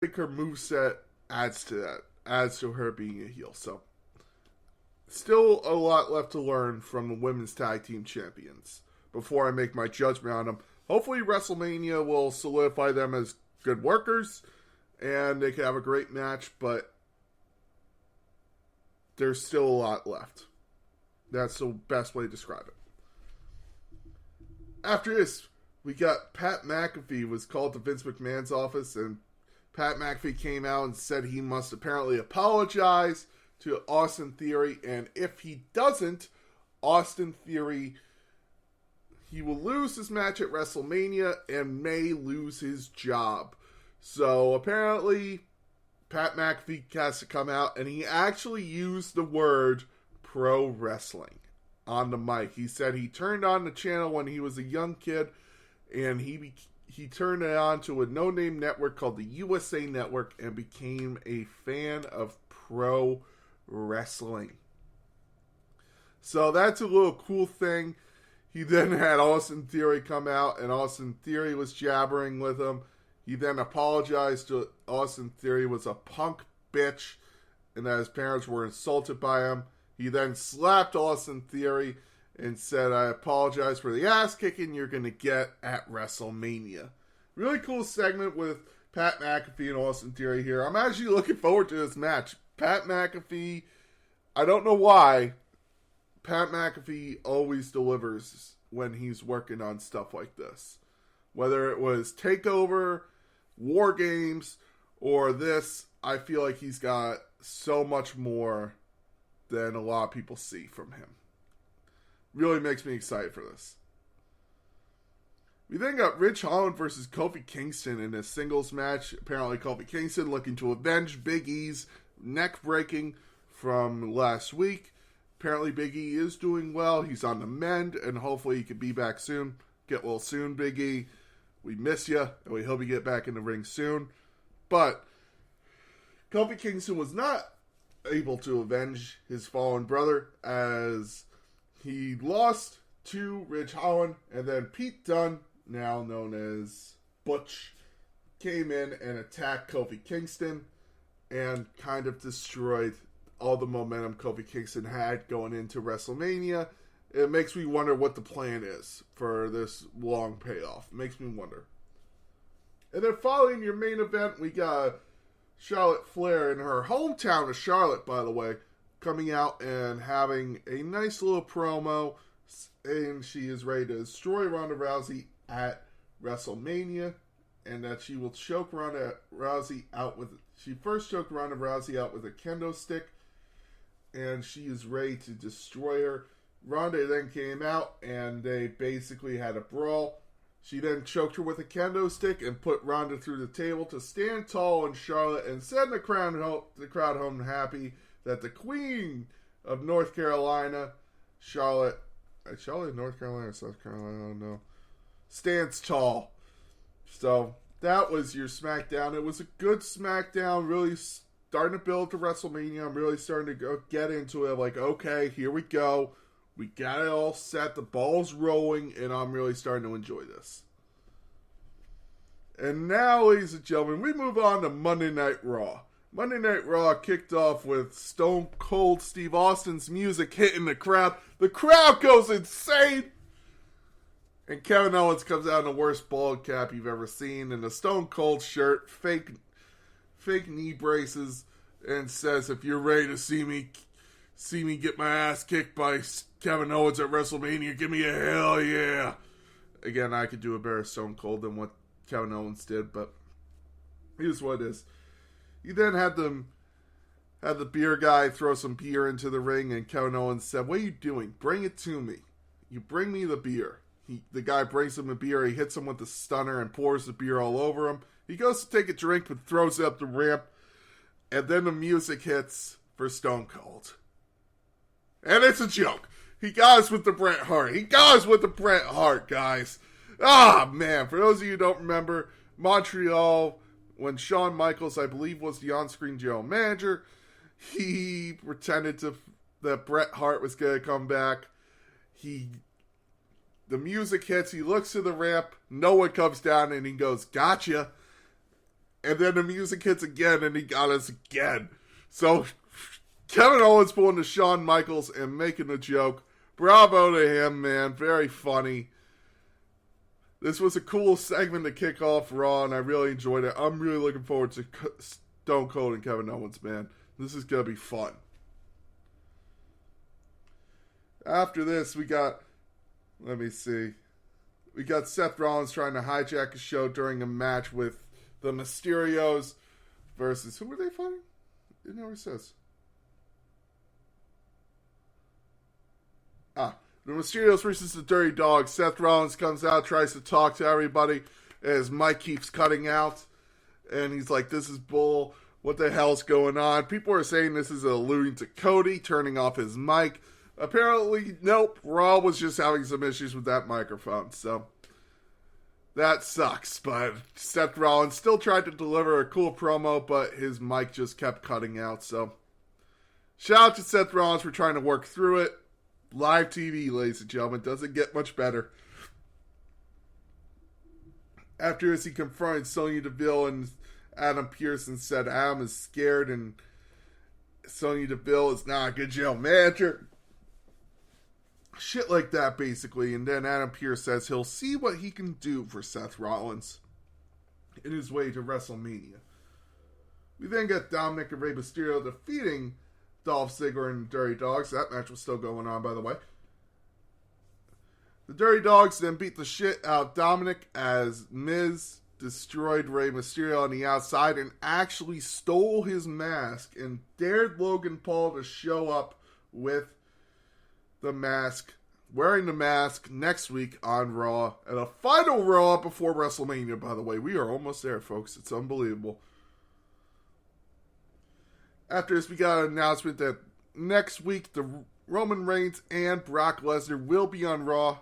think her moveset adds to that, adds to her being a heel. So, still a lot left to learn from the women's tag team champions before I make my judgment on them. Hopefully, WrestleMania will solidify them as good workers and they can have a great match, but there's still a lot left. That's the best way to describe it. After this, we got Pat Mcafee was called to Vince McMahon's office, and Pat McAfee came out and said he must apparently apologize to Austin Theory, and if he doesn't, Austin Theory, he will lose his match at WrestleMania and may lose his job. So apparently, Pat McAfee has to come out, and he actually used the word pro wrestling on the mic. He said he turned on the channel when he was a young kid, and he turned it on to a no-name network called the USA Network and became a fan of pro wrestling. So that's a little cool thing. He then had Austin Theory come out, and Austin Theory was jabbering with him. He then apologized to Austin Theory was a punk bitch and that his parents were insulted by him. He then slapped Austin Theory and said, I apologize for the ass kicking you're going to get at WrestleMania. Really cool segment with Pat McAfee and Austin Theory here. I'm actually looking forward to this match. Pat McAfee, I don't know why, Pat McAfee always delivers when he's working on stuff like this. Whether it was TakeOver, War Games, or this, I feel like he's got so much more than a lot of people see from him. Really makes me excited for this. We then got Ridge Holland versus Kofi Kingston in a singles match. Apparently Kofi Kingston looking to avenge Big E's neck breaking from last week. Apparently Big E is doing well. He's on the mend, and hopefully he can be back soon. Get well soon, Big E. We miss you, and we hope you get back in the ring soon. But Kofi Kingston was not able to avenge his fallen brother as he lost to Ridge Holland, and then Pete Dunne, now known as Butch, came in and attacked Kofi Kingston and kind of destroyed all the momentum Kofi Kingston had going into WrestleMania. It makes me wonder what the plan is for this long payoff. It makes me wonder. And then following your main event, we got Charlotte Flair in her hometown of Charlotte, by the way, coming out and having a nice little promo, and she is ready to destroy Ronda Rousey at WrestleMania, and that she will choke Ronda Rousey out with... She first choked Ronda Rousey out with a kendo stick, and she is ready to destroy her. Ronda then came out, and they basically had a brawl. She then choked her with a kendo stick and put Ronda through the table to stand tall in Charlotte and send the crowd home happy that the Queen of North Carolina, Charlotte, North Carolina, or South Carolina, I don't know, stands tall. So that was your SmackDown. It was a good SmackDown, really starting to build to WrestleMania. I'm really starting to get into it. Like, okay, here we go. We got it all set. The ball's rolling, and I'm really starting to enjoy this. And now, ladies and gentlemen, we move on to Monday Night Raw. Monday Night Raw kicked off with Stone Cold Steve Austin's music hitting the crowd. The crowd goes insane. And Kevin Owens comes out in the worst bald cap you've ever seen, in a Stone Cold shirt, fake knee braces, and says, if you're ready to see me get my ass kicked by Kevin Owens at WrestleMania, give me a hell yeah. Again, I could do a better Stone Cold than what Kevin Owens did, but here's what it is. He then had the beer guy throw some beer into the ring, and Kevin Owens said, what are you doing? Bring it to me. You bring me the beer. The guy brings him the beer, he hits him with the stunner and pours the beer all over him. He goes to take a drink, but throws it up the ramp, and then the music hits for Stone Cold. And it's a joke. He got us with the Bret Hart. Guys. Ah, man. For those of you who don't remember, Montreal, when Shawn Michaels, I believe, was the on-screen general manager, he pretended that Bret Hart was going to come back. The music hits. He looks to the ramp. No one comes down, and he goes, gotcha. And then the music hits again, and he got us again. So, Kevin Owens pulling to Shawn Michaels and making a joke. Bravo to him, man. Very funny. This was a cool segment to kick off Raw, and I really enjoyed it. I'm really looking forward to Stone Cold and Kevin Owens, man. This is going to be fun. After this, we got... Let me see. We got Seth Rollins trying to hijack a show during a match with the Mysterios versus... Who were they fighting? It never says. The Mysterios versus the Dirty Dogs. Seth Rollins comes out, tries to talk to everybody as Mike keeps cutting out. And he's like, this is bull. What the hell's going on? People are saying this is alluding to Cody turning off his mic. Apparently, nope. Raw was just having some issues with that microphone. So, that sucks. But Seth Rollins still tried to deliver a cool promo, but his mic just kept cutting out. So, shout out to Seth Rollins for trying to work through it. Live TV, ladies and gentlemen, doesn't get much better. After this, he confronted Sonya Deville and Adam Pearce and said Adam is scared and Sonya Deville is not a good general manager. Shit like that, basically. And then Adam Pearce says he'll see what he can do for Seth Rollins in his way to WrestleMania. We then get Dominic and Rey Mysterio defeating Dolph Ziggler and the Dirty Dogs. That match was still going on, by the way. The Dirty Dogs then beat the shit out of Dominic as Miz destroyed Rey Mysterio on the outside and actually stole his mask and dared Logan Paul to show up with the mask, wearing the mask next week on Raw. And a final Raw before WrestleMania, by the way. We are almost there, folks. It's unbelievable. After this, we got an announcement that next week, the Roman Reigns and Brock Lesnar will be on Raw.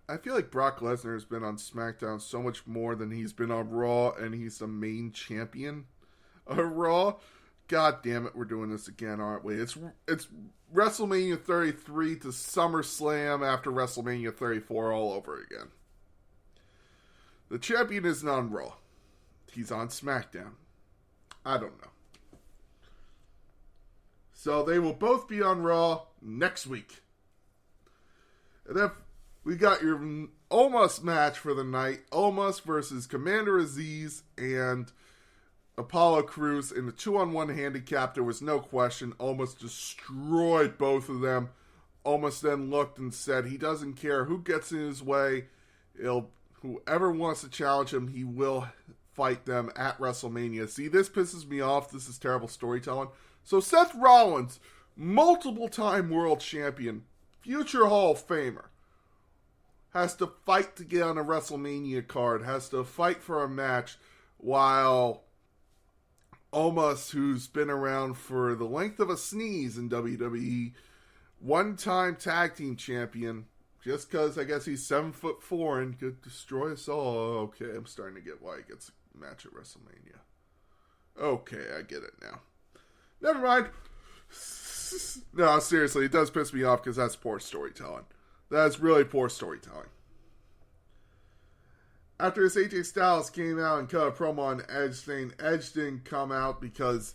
I feel like Brock Lesnar has been on SmackDown so much more than he's been on Raw, and he's the main champion of Raw. God damn it, we're doing this again, aren't we? It's WrestleMania 33 to SummerSlam after WrestleMania 34 all over again. The champion isn't on Raw. He's on SmackDown. I don't know. So they will both be on Raw next week. And then we got your Omos match for the night. Omos versus Commander Aziz and Apollo Crews in the 2-on-1 handicap. There was no question. Omos destroyed both of them. Omos then looked and said he doesn't care who gets in his way. Whoever wants to challenge him, he will fight them at WrestleMania. See, this pisses me off. This is terrible storytelling. So Seth Rollins, multiple-time world champion, future Hall of Famer, has to fight to get on a WrestleMania card, has to fight for a match, while Omos, who's been around for the length of a sneeze in WWE, one-time tag team champion, just because I guess he's 7'4" and could destroy us all. Okay, I'm starting to get why he gets a match at WrestleMania. Okay, I get it now. Never mind. No, seriously, it does piss me off because that's poor storytelling. That's really poor storytelling. After this, AJ Styles came out and cut a promo on Edge saying Edge didn't come out because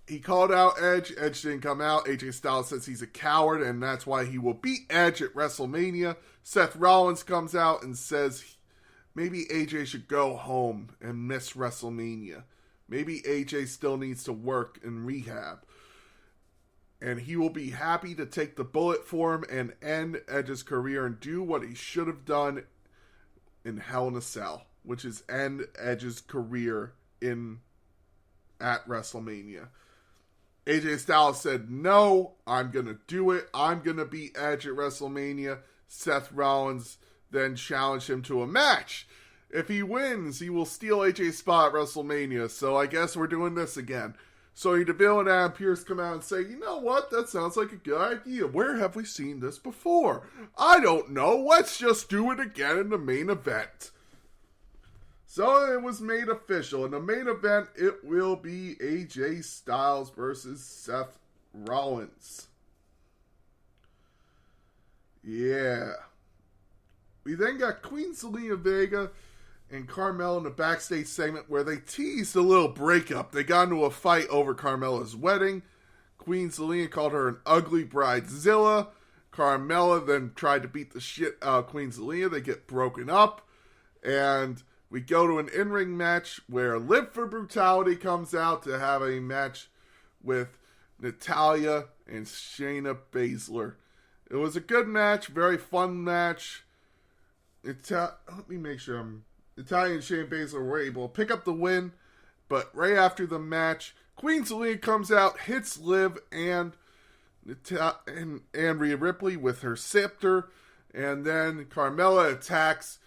he called out Edge. Edge didn't come out. AJ Styles says he's a coward and that's why he will beat Edge at WrestleMania. Seth Rollins comes out and says maybe AJ should go home and miss WrestleMania. Maybe AJ still needs to work in rehab. And he will be happy to take the bullet for him and end Edge's career and do what he should have done in Hell in a Cell, which is end Edge's career at WrestleMania. AJ Styles said, no, I'm going to do it. I'm going to beat Edge at WrestleMania. Seth Rollins then challenged him to a match. If he wins, he will steal AJ's spot at WrestleMania. So I guess we're doing this again. So Deville and Adam Pearce come out and say, you know what? That sounds like a good idea. Where have we seen this before? I don't know. Let's just do it again in the main event. So it was made official. In the main event, it will be AJ Styles versus Seth Rollins. Yeah. We then got Queen Zelina Vega and Carmella in the backstage segment where they teased a little breakup. They got into a fight over Carmella's wedding. Queen Zelina called her an ugly bridezilla. Carmella then tried to beat the shit out of Queen Zelina. They get broken up. And we go to an in-ring match where Live for Brutality comes out to have a match with Natalya and Shayna Baszler. It was a good match, very fun match. Let me make sure Natalya and Shayna Baszler were able to pick up the win, but right after the match, Queen Zelina comes out, hits Liv and Rhea Ripley with her scepter, and then Carmella attacks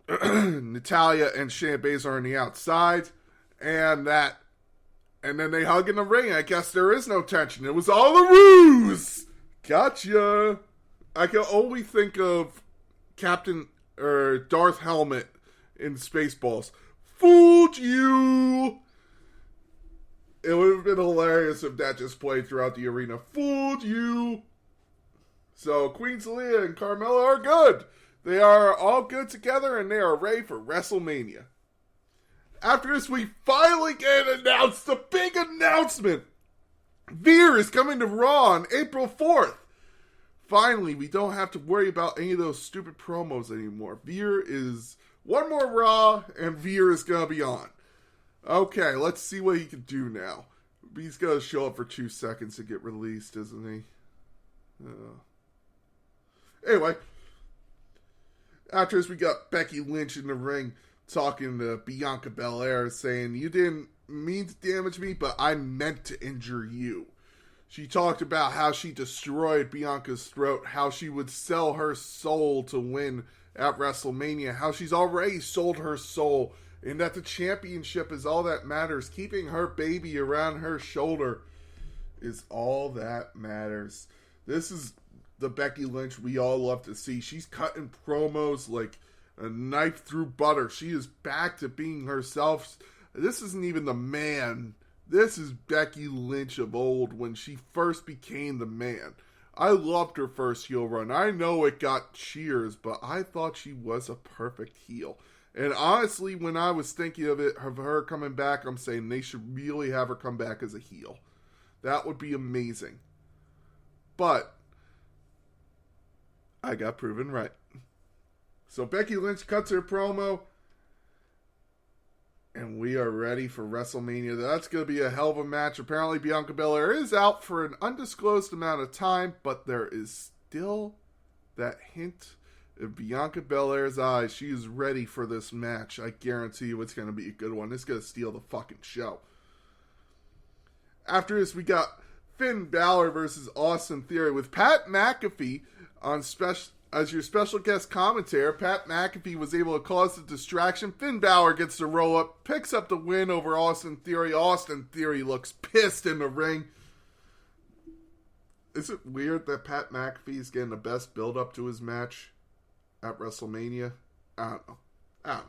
Natalya and Shayna Baszler on the outside, and then they hug in the ring. I guess there is no tension. It was all a ruse. Gotcha. I can only think of Darth Helmet in Spaceballs. Fooled you. It would have been hilarious if that just played throughout the arena. Fooled you. So Queen Zelina and Carmella are good. They are all good together and they are ready for WrestleMania. After this, we finally get announced the big announcement. Veer is coming to Raw on April 4th. Finally, we don't have to worry about any of those stupid promos anymore. Veer is one more Raw, and Veer is going to be on. Okay, let's see what he can do now. He's going to show up for 2 seconds to get released, isn't he? Anyway, after this, we got Becky Lynch in the ring talking to Bianca Belair, saying, "You didn't mean to damage me, but I meant to injure you." She talked about how she destroyed Bianca's throat, how she would sell her soul to win at WrestleMania, how she's already sold her soul, and that the championship is all that matters. Keeping her baby around her shoulder is all that matters. This is the Becky Lynch we all love to see. She's cutting promos like a knife through butter. She is back to being herself. This isn't even the man. This is Becky Lynch of old when she first became the man. I loved her first heel run. I know it got cheers, but I thought she was a perfect heel. And honestly, when I was thinking of her coming back, I'm saying they should really have her come back as a heel. That would be amazing. But I got proven right. So Becky Lynch cuts her promo. And we are ready for WrestleMania. That's going to be a hell of a match. Apparently, Bianca Belair is out for an undisclosed amount of time, but there is still that hint of Bianca Belair's eyes. She is ready for this match. I guarantee you it's going to be a good one. It's going to steal the fucking show. After this, we got Finn Balor versus Austin Theory with Pat Mcafee on as your special guest commentator. Pat McAfee was able to cause the distraction. Finn Balor gets the roll up, picks up the win over Austin Theory. Austin Theory looks pissed in the ring. Is it weird that Pat McAfee is getting the best build up to his match at WrestleMania? I don't know.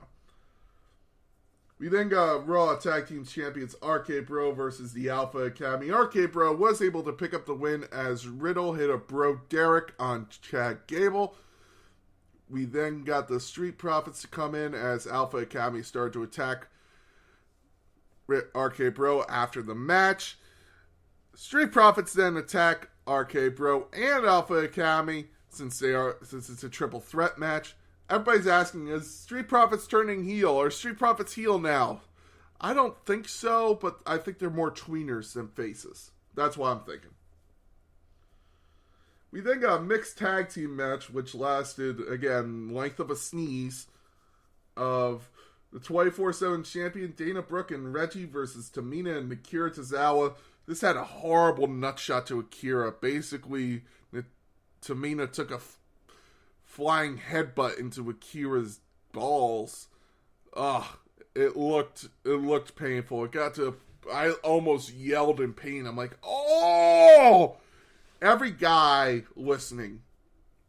We then got Raw Tag Team Champions RK Bro versus the Alpha Academy. RK Bro was able to pick up the win as Riddle hit a Bro Derek on Chad Gable. We then got the Street Profits to come in as Alpha Academy started to attack RK Bro after the match. Street Profits then attack RK Bro and Alpha Academy since it's a triple threat match. Everybody's asking, is Street Profits turning heel? Are Street Profits heel now? I don't think so, but I think they're more tweeners than faces. That's what I'm thinking. We then got a mixed tag team match, which lasted, again, length of a sneeze, of the 24/7 champion Dana Brooke and Reggie versus Tamina and Akira Tozawa. This had a horrible nutshot to Akira. Basically, Tamina took a flying headbutt into Akira's balls. It looked painful. I almost yelled in pain. I'm like, oh! Every guy listening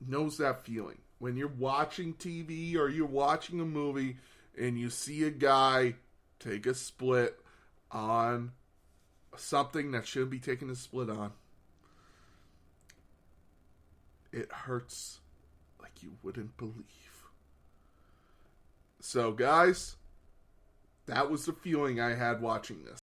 knows that feeling. When you're watching TV or you're watching a movie and you see a guy take a split on something that shouldn't be taking a split on, it hurts like you wouldn't believe. So, guys, that was the feeling I had watching this.